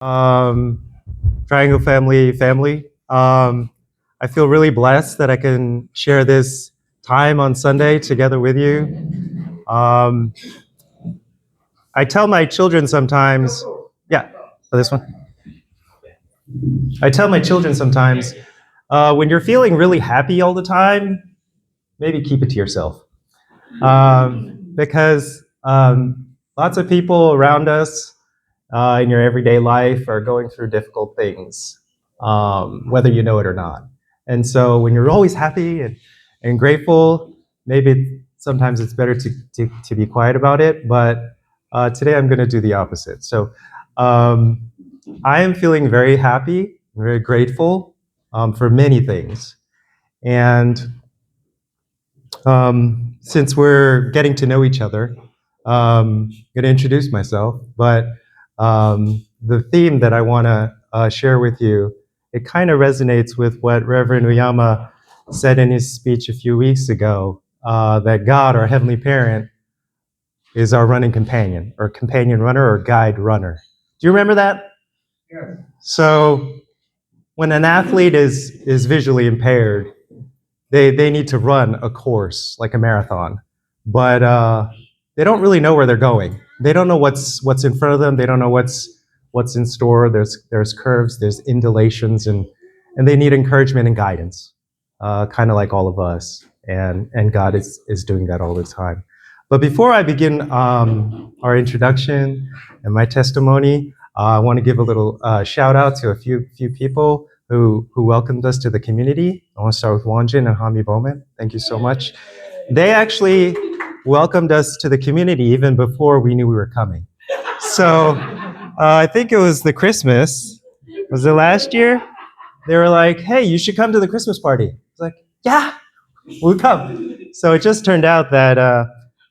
Um, Triangle family. I feel really blessed that I can share this time on Sunday together with you. Um, I tell my children sometimes, yeah, this one. I tell my children sometimes, when you're feeling really happy all the time, maybe keep it to yourself. Because lots of people around us in your everyday life are going through difficult things, whether you know it or not. And so when you're always happy and grateful, maybe sometimes it's better to be quiet about it. But today I'm going to do the opposite. So um, I am feeling very happy, very grateful for many things. And since we're getting to know each other, I'm going to introduce myself. But the theme that I want to share with you, it kind of resonates with what Reverend Uyama said in his speech a few weeks ago, that God, our Heavenly Parent, is our running companion, or companion runner, or guide runner. Do you remember that? Yes. So when an athlete is visually impaired, they need to run a course like a marathon, but they don't really know where they're going. They don't know what's in front of them. They don't know what's in store. There's curves, there's undulations, and they need encouragement and guidance, kind of like all of us. And God is doing that all the time. But before I begin our introduction and my testimony, I want to give a little shout out to a few people who welcomed us to the community. I want to start with Wanjin and Hami Bowman. Thank you so much. They actually welcomed us to the community even before we knew we were coming. So I think it was the Christmas. Was it last year? They were like, "Hey, you should come to the Christmas party." I was like, "Yeah, we'll come." So it just turned out that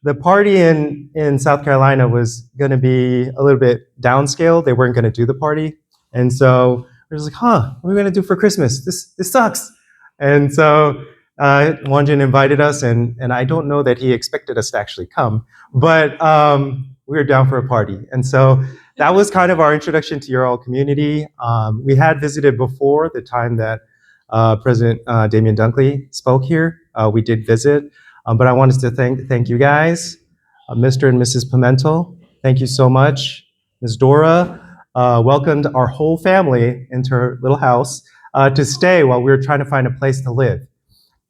the party in South Carolina was going to be a little bit downscale. They weren't going to do the party. And so we were like, what are we going to do for Christmas? This sucks. And so Wanjin invited us, and I don't know that he expected us to actually come, but we were down for a party. And so that was kind of our introduction to your all community. We had visited before the time that President Damian Dunkley spoke here. We did visit, but I wanted to thank you guys, Mr. and Mrs. Pimentel. Thank you so much. Ms. Dora welcomed our whole family into her little house to stay while we were trying to find a place to live.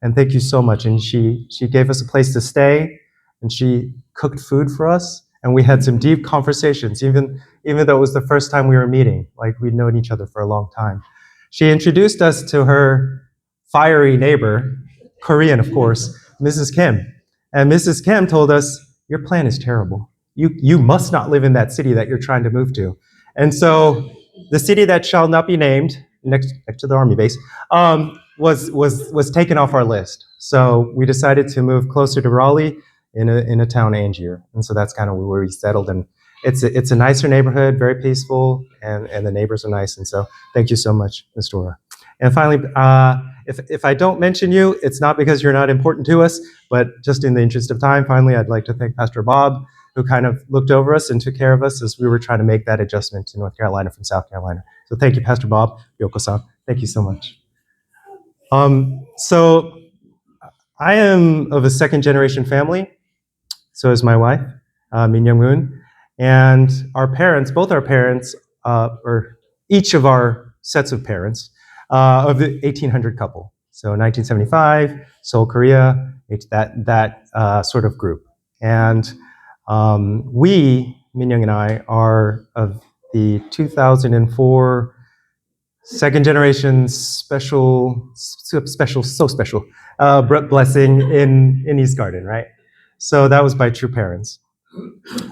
And thank you so much. And she gave us a place to stay, and she cooked food for us. And we had some deep conversations, even though it was the first time we were meeting, like we'd known each other for a long time. She introduced us to her fiery neighbor, Korean, of course, Mrs. Kim. And Mrs. Kim told us, "Your plan is terrible. You must not live in that city that you're trying to move to." And so the city that shall not be named, next to the army base, was taken off our list. So we decided to move closer to Raleigh in a town Angier. And so that's kind of where we settled. And it's a nicer neighborhood, very peaceful, and the neighbors are nice. And so thank you so much, Ms. Dora. And finally, if I don't mention you, it's not because you're not important to us, but just in the interest of time, finally, I'd like to thank Pastor Bob, who kind of looked over us and took care of us as we were trying to make that adjustment to North Carolina from South Carolina. So thank you, Pastor Bob, Yoko-san. Thank you so much. So I am of a second generation family. So is my wife, Min Young-moon. And our parents, both our parents, or each of our sets of parents, of the 1800 couple. So 1975, Seoul, Korea, that sort of group. And we, Min Young and I, are of the 2004 second generation special blessing in East Garden, right? So that was by true parents.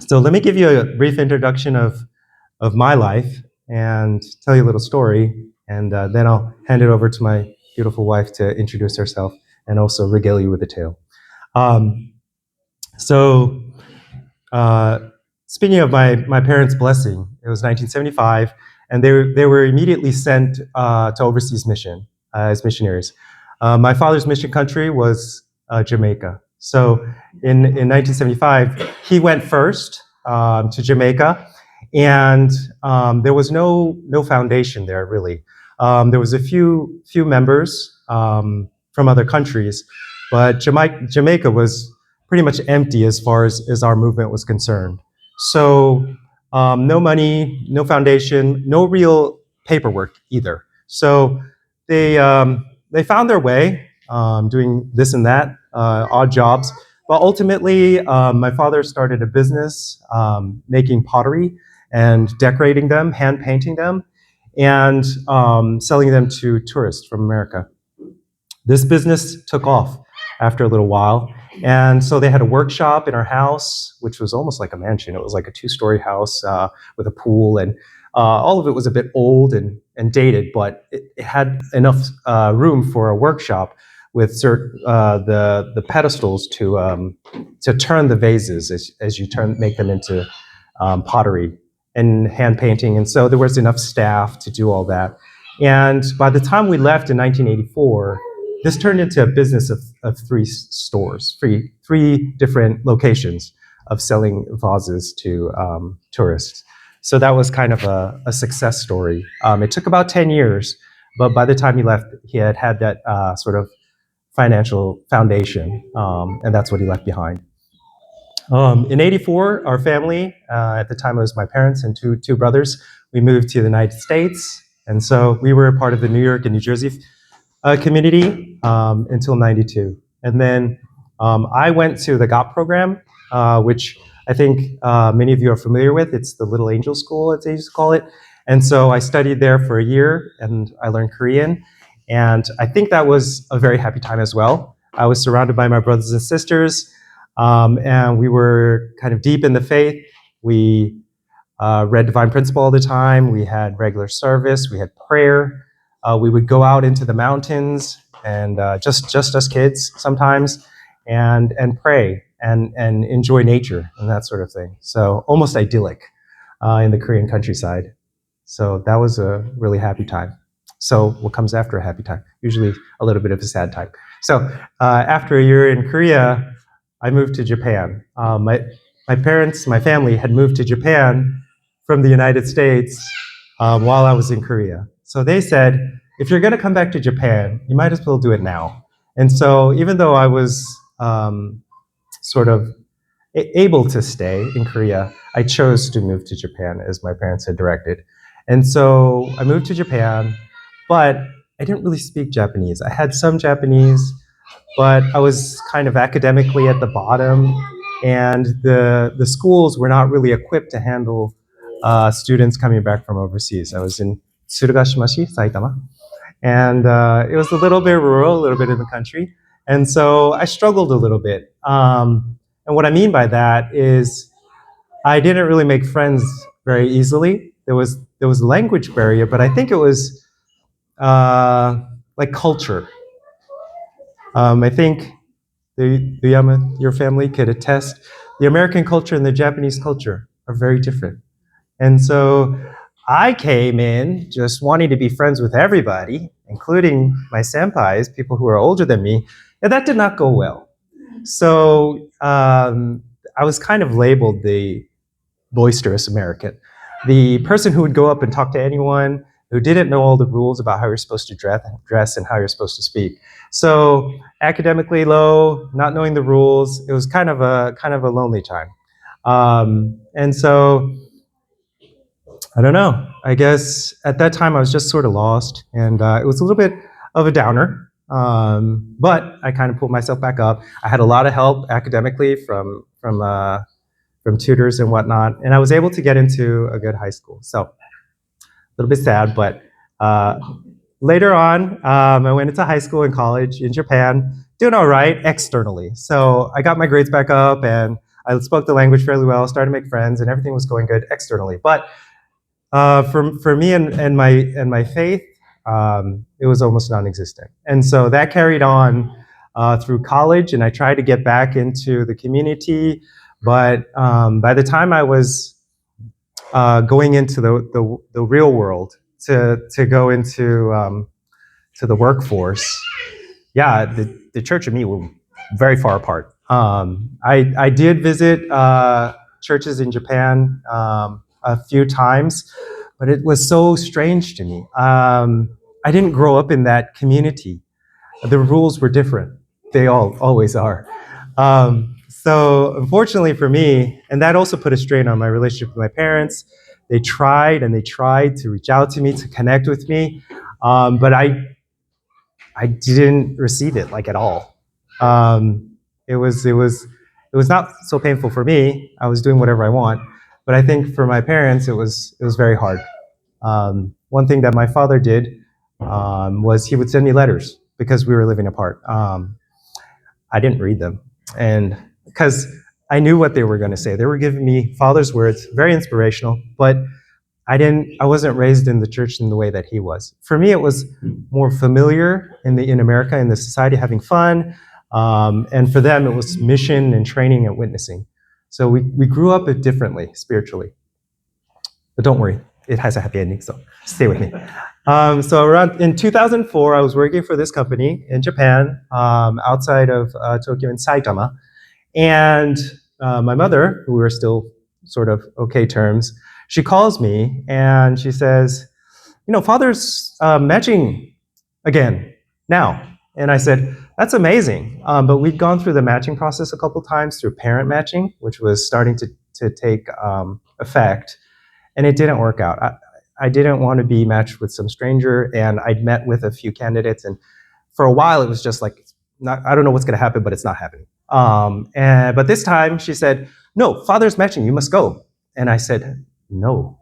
So let me give you a brief introduction of my life and tell you a little story, and then I'll hand it over to my beautiful wife to introduce herself and also regale you with a tale. Speaking of my parents' blessing, it was 1975, and they were immediately sent to overseas mission as missionaries. My father's mission country was Jamaica. So in 1975, he went first to Jamaica, and there was no foundation there really. There was a few members from other countries, but Jamaica was pretty much empty as far as our movement was concerned. So no money, no foundation, no real paperwork either. So they found their way doing this and that, odd jobs. But ultimately, my father started a business making pottery and decorating them, hand painting them, and selling them to tourists from America. This business took off after a little while. And so they had a workshop in our house, which was almost like a mansion. It was like a 2-story house with a pool, and all of it was a bit old and dated, but it had enough room for a workshop with the pedestals to turn the vases as you make them into pottery and hand painting. And so there was enough staff to do all that. And by the time we left in 1984, this turned into a business of 3 stores, three different locations of selling vases to tourists. So that was kind of a success story. It took about 10 years, but by the time he left, he had that sort of financial foundation, and that's what he left behind. In '84, our family, at the time it was my parents and two brothers, we moved to the United States. And so we were a part of the New York and New Jersey community until '92. And then I went to the GOP program, which I think many of you are familiar with. It's the Little Angel School, as they used to call it. And so I studied there for a year, and I learned Korean. And I think that was a very happy time as well. I was surrounded by my brothers and sisters, and we were kind of deep in the faith. We read Divine Principle all the time. We had regular service. We had prayer. We would go out into the mountains and just us kids sometimes, and pray and enjoy nature and that sort of thing. So almost idyllic in the Korean countryside. So that was a really happy time. So what comes after a happy time? Usually a little bit of a sad time. So after a year in Korea, I moved to Japan. My parents, my family had moved to Japan from the United States while I was in Korea. So they said, if you're going to come back to Japan, you might as well do it now. And so even though I was sort of able to stay in Korea, I chose to move to Japan as my parents had directed. And so I moved to Japan, but I didn't really speak Japanese. I had some Japanese, but I was kind of academically at the bottom, and the schools were not really equipped to handle students coming back from overseas. I was in Tsurugashima-shi, Saitama, and it was a little bit rural, a little bit in the country, and so I struggled a little bit. And what I mean by that is I didn't really make friends very easily. There was a language barrier, but I think it was like culture. I think your family could attest, the American culture and the Japanese culture are very different. And so I came in just wanting to be friends with everybody, including my senpais, people who are older than me, and that did not go well. So I was kind of labeled the boisterous American, the person who would go up and talk to anyone, who didn't know all the rules about how you're supposed to dress and how you're supposed to speak. So academically low, not knowing the rules, it was kind of a lonely time. And so I don't know. I guess at that time I was just sort of lost, and it was a little bit of a downer. But I kind of pulled myself back up. I had a lot of help academically from tutors and whatnot, and I was able to get into a good high school. So a little bit sad, but later on, I went into high school and college in Japan, doing all right externally. So I got my grades back up, and I spoke the language fairly well, started to make friends, and everything was going good externally. But for me and my faith, it was almost non-existent. And so that carried on through college, and I tried to get back into the community. But by the time I was going into the real world, to go into to the workforce, yeah, the church and me were very far apart. I did visit churches in Japan. a few times, but it was so strange to me. I didn't grow up in that community. The rules were different. They always are. So unfortunately for me, and that also put a strain on my relationship with my parents. They tried and they tried to reach out to me, to connect with me, but I didn't receive it like at all. It was not so painful for me. I was doing whatever I want, but I think for my parents it was very hard. One thing that my father did was he would send me letters because we were living apart. I didn't read them, and because I knew what they were going to say. They were giving me father's words, very inspirational, but I wasn't raised in the church in the way that he was. For me, it was more familiar in America, in the society, having fun. And for them, it was mission and training and witnessing. So we grew up differently spiritually. But don't worry, it has a happy ending, so stay with me. So around in 2004, I was working for this company in Japan, outside of Tokyo in Saitama. And my mother, who we were still sort of okay terms, she calls me and she says, Father's matching again now. And I said, that's amazing. But we'd gone through the matching process a couple times through parent matching, which was starting to take effect. And it didn't work out. I didn't want to be matched with some stranger, and I'd met with a few candidates. And for a while, it was just like, I don't know what's going to happen, but it's not happening. But this time she said, no, father's matching, you must go. And I said, no.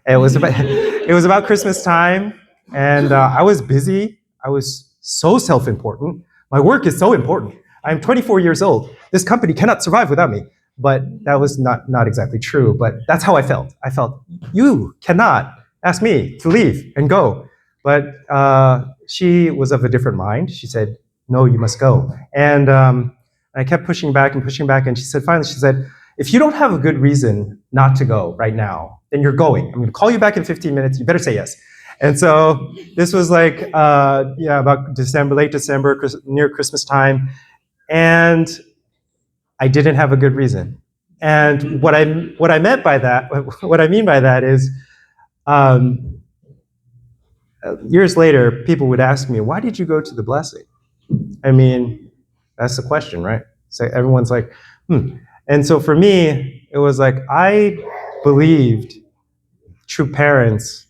It was about Christmas time, and I was busy. I was so self-important. My work is so important. I'm 24 years old. This company cannot survive without me. But that was not exactly true, but that's how I felt. I felt, you cannot ask me to leave and go. But she was of a different mind. She said, no, you must go. And I kept pushing back, and she said, finally, if you don't have a good reason not to go right now, then you're going. I'm going to call you back in 15 minutes. You better say yes. And so this was like, about late December, near Christmas time. And I didn't have a good reason. And what I mean by that is, years later, people would ask me, why did you go to the blessing? I mean, that's the question, right? So everyone's like, And so for me, it was like, I believed true parents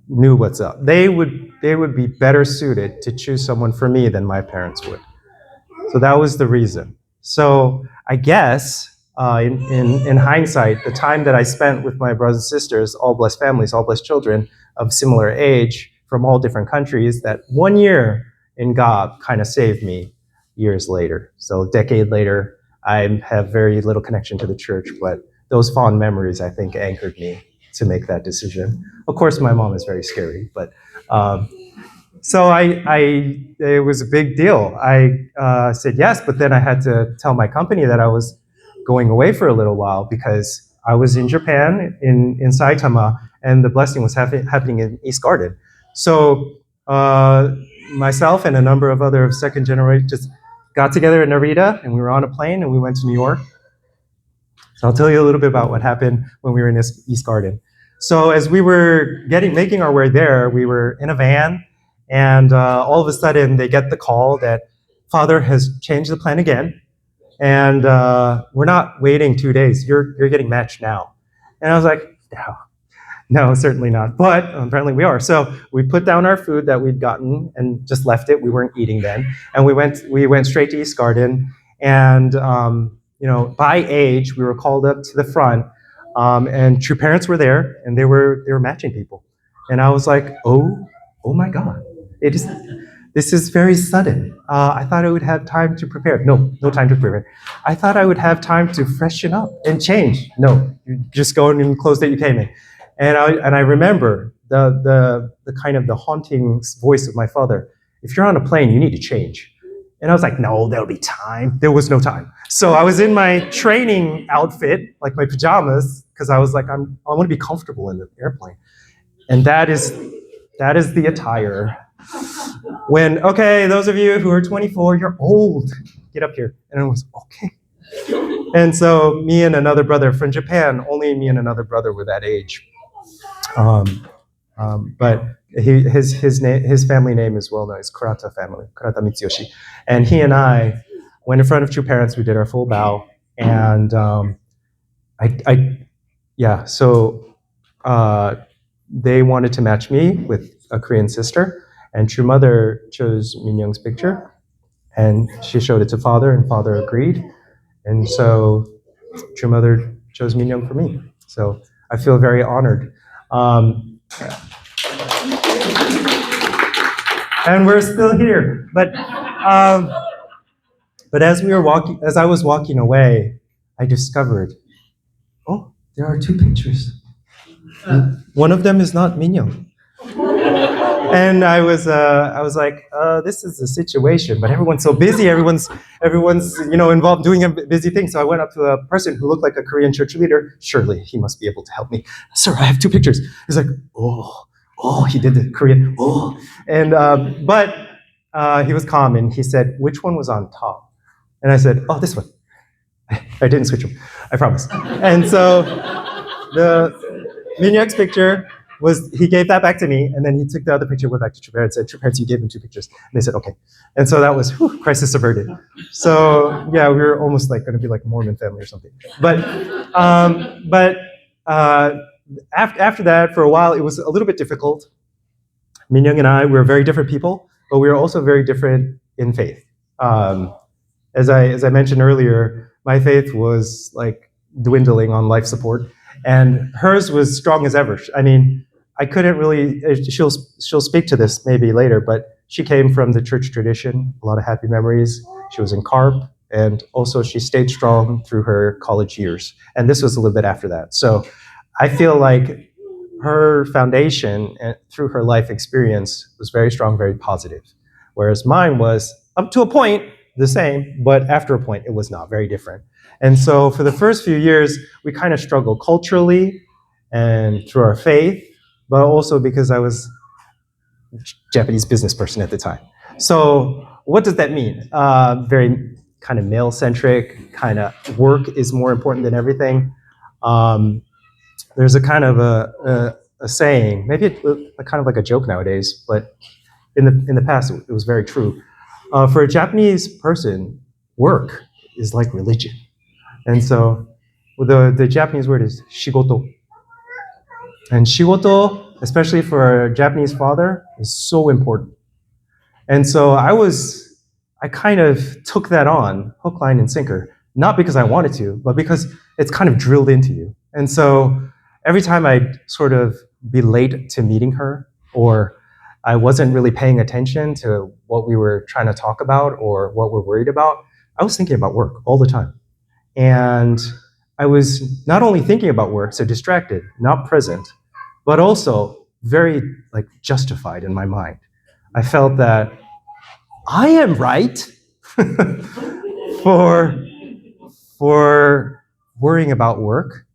knew what's up. They would be better suited to choose someone for me than my parents would. So that was the reason. So I guess in hindsight, the time that I spent with my brothers and sisters, all blessed families, all blessed children of similar age from all different countries, that 1 year in God kind of saved me years later. So a decade later, I have very little connection to the church, but those fond memories, I think, anchored me to make that decision. Of course, my mom is very scary, but so it was a big deal. I said yes, but then I had to tell my company that I was going away for a little while because I was in Japan, in Saitama, and the blessing was happening in East Garden. So myself and a number of other second generation just got together in Narita, and we were on a plane, and we went to New York. So I'll tell you a little bit about what happened when we were in East Garden. So as we were making our way there, we were in a van, and all of a sudden they get the call that Father has changed the plan again, and we're not waiting 2 days. You're getting matched now. And I was like, no, certainly not. But apparently we are. So we put down our food that we'd gotten and just left it. We weren't eating then, and we went straight to East Garden. And by age, we were called up to the front, and true parents were there, and they were matching people. And I was like, oh my God, this is very sudden. I thought I would have time to prepare. No time to prepare. I thought I would have time to freshen up and change. No, you just go in clothes that you came in. And I remember the kind of the haunting voice of my father. If you're on a plane, you need to change. And I was like, no, there'll be time. There was no time. So I was in my training outfit, like my pajamas, because I was like, I want to be comfortable in the airplane. And that is the attire. Okay, those of you who are 24, you're old. Get up here. And I was, okay. And so me and another brother from Japan, only me and another brother were that age. But his family name is well known. It's Kurata family, Kurata Mitsuyoshi. And he and I went in front of two parents. We did our full bow. And so they wanted to match me with a Korean sister. And True Mother chose Min Young's picture. And she showed it to father, and father agreed. And so True Mother chose Min Young for me. So I feel very honored. And we're still here. But as I was walking away, I discovered, oh, there are two pictures. One of them is not Min Young. And I was like, this is a situation, but everyone's so busy. Everyone's involved doing a busy thing. So I went up to a person who looked like a Korean church leader. Surely he must be able to help me. Sir, I have two pictures. He's like, oh, he did the Korean, oh, and but he was calm and he said, which one was on top? And I said, oh, this one. I didn't switch them, I promise. And so the Min Young's picture he gave that back to me, and then he took the other picture, went back to True Parents, and said, True Parents, you gave him two pictures. And they said, okay. And so that was, crisis averted. So yeah, we were almost like going to be like a Mormon family or something. But after that, for a while, it was a little bit difficult. Min Young and I were very different people, but we were also very different in faith. As I mentioned earlier, my faith was like dwindling on life support, and hers was strong as ever. I mean, I couldn't really. She'll speak to this maybe later, but she came from the church tradition. A lot of happy memories. She was in CARP, and also she stayed strong through her college years. And this was a little bit after that. So I feel like her foundation through her life experience was very strong, very positive, whereas mine was up to a point the same, but after a point it was not, very different. And so for the first few years, we kind of struggled culturally and through our faith, but also because I was a Japanese business person at the time. So what does that mean? Very kind of male-centric, kind of work is more important than everything. There's a kind of a saying, maybe kind of like a joke nowadays, but in the past it was very true. For a Japanese person, work is like religion. And so the Japanese word is shigoto. And shigoto, especially for a Japanese father, is so important. And so I kind of took that on, hook, line, and sinker, not because I wanted to, but because it's kind of drilled into you. And so every time I'd sort of be late to meeting her, or I wasn't really paying attention to what we were trying to talk about or what we're worried about, I was thinking about work all the time. And I was not only thinking about work, so distracted, not present, but also very like justified in my mind. I felt that I am right for worrying about work.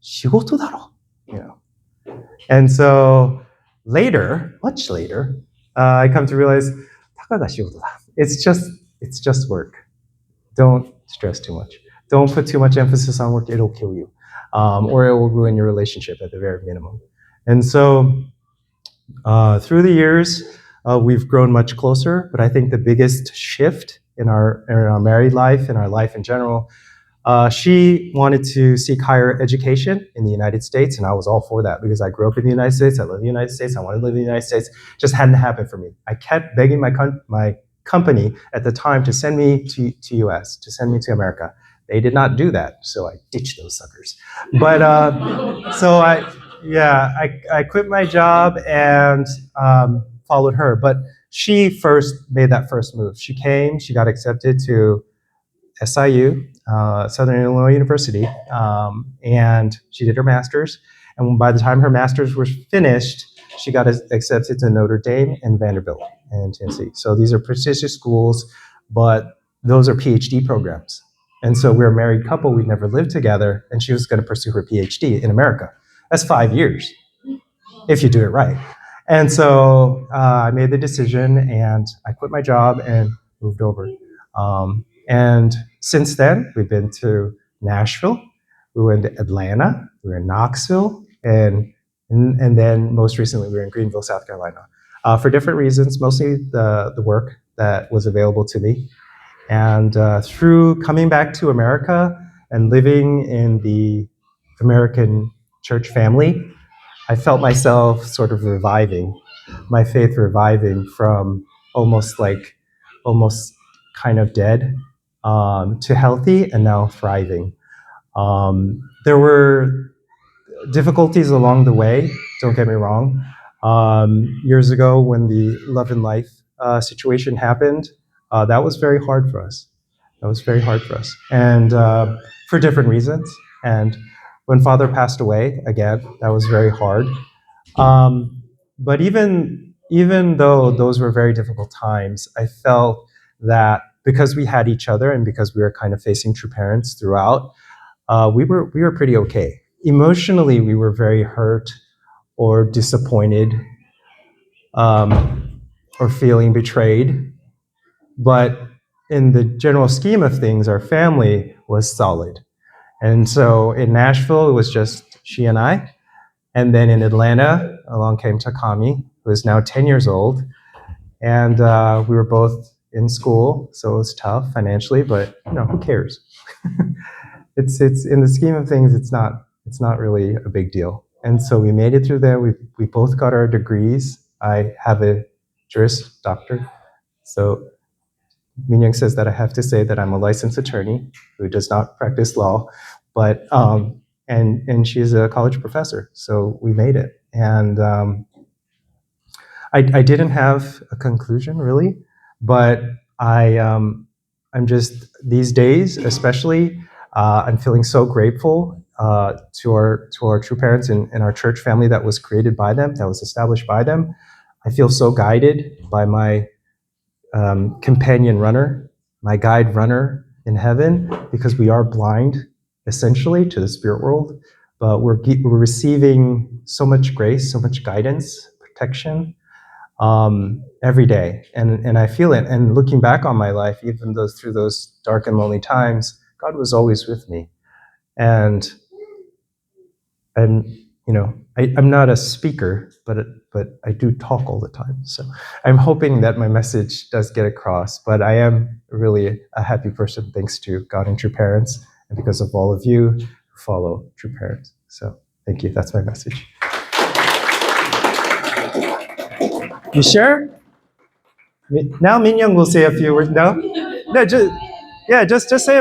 仕事だろ, you know. And so later, much later, I come to realize, たかが仕事だ. It's just work. Don't stress too much. Don't put too much emphasis on work. It'll kill you, or it will ruin your relationship at the very minimum. And so through the years, we've grown much closer. But I think the biggest shift in our married life, in our life in general, she wanted to seek higher education in the United States, and I was all for that because I grew up in the United States. I live in the United States. I wanted to live in the United States. Just hadn't happened for me. I kept begging my company at the time to send me to US, to send me to America. They did not do that, so I ditched those suckers. But so I quit my job and followed her. But she first made that first move. She came. She got accepted to SIU, Southern Illinois University, and she did her master's. And by the time her master's was finished, she got accepted to Notre Dame and Vanderbilt in Tennessee. So these are prestigious schools, but those are PhD programs. And so we're a married couple. We never lived together, and she was going to pursue her PhD in America. That's 5 years, if you do it right. And so I made the decision, and I quit my job and moved over. And since then, we've been to Nashville, we were in Atlanta, we were in Knoxville, and then most recently we were in Greenville, South Carolina, for different reasons, mostly the work that was available to me. And through coming back to America and living in the American church family, I felt myself sort of reviving, my faith reviving from almost like, almost kind of dead to healthy and now thriving. There were difficulties along the way, don't get me wrong. Years ago when the Love and Life situation happened, that was very hard for us. That was very hard for us. And for different reasons. And when Father passed away, again, that was very hard. But even though those were very difficult times, I felt that because we had each other and because we were kind of facing true parents throughout, we were pretty okay. Emotionally, we were very hurt or disappointed or feeling betrayed. But in the general scheme of things, our family was solid. And so in Nashville, it was just she and I. And then in Atlanta, along came Takami, who is now 10 years old. And we were both in school, so it was tough financially, but who cares? It's in the scheme of things, it's not really a big deal. And so we made it through there. We both got our degrees. I have a Juris Doctor. So Minyoung says that I have to say that I'm a licensed attorney who does not practice law, but and she's a college professor. So we made it. And I didn't have a conclusion really, but I'm just these days, especially, I'm feeling so grateful to our true parents and our church family that was created by them, that was established by them. I feel so guided by my companion runner, my guide runner in heaven, because we are blind essentially to the spirit world, but we're receiving so much grace, so much guidance, protection every day, and I feel it. And looking back on my life, even though through those dark and lonely times, God was always with me. And I'm not a speaker, but I do talk all the time. So I'm hoping that my message does get across. But I am really a happy person thanks to God and True Parents, and because of all of you who follow True Parents. So thank you. That's my message. You sure? Now Minyoung will say a few words. No, just say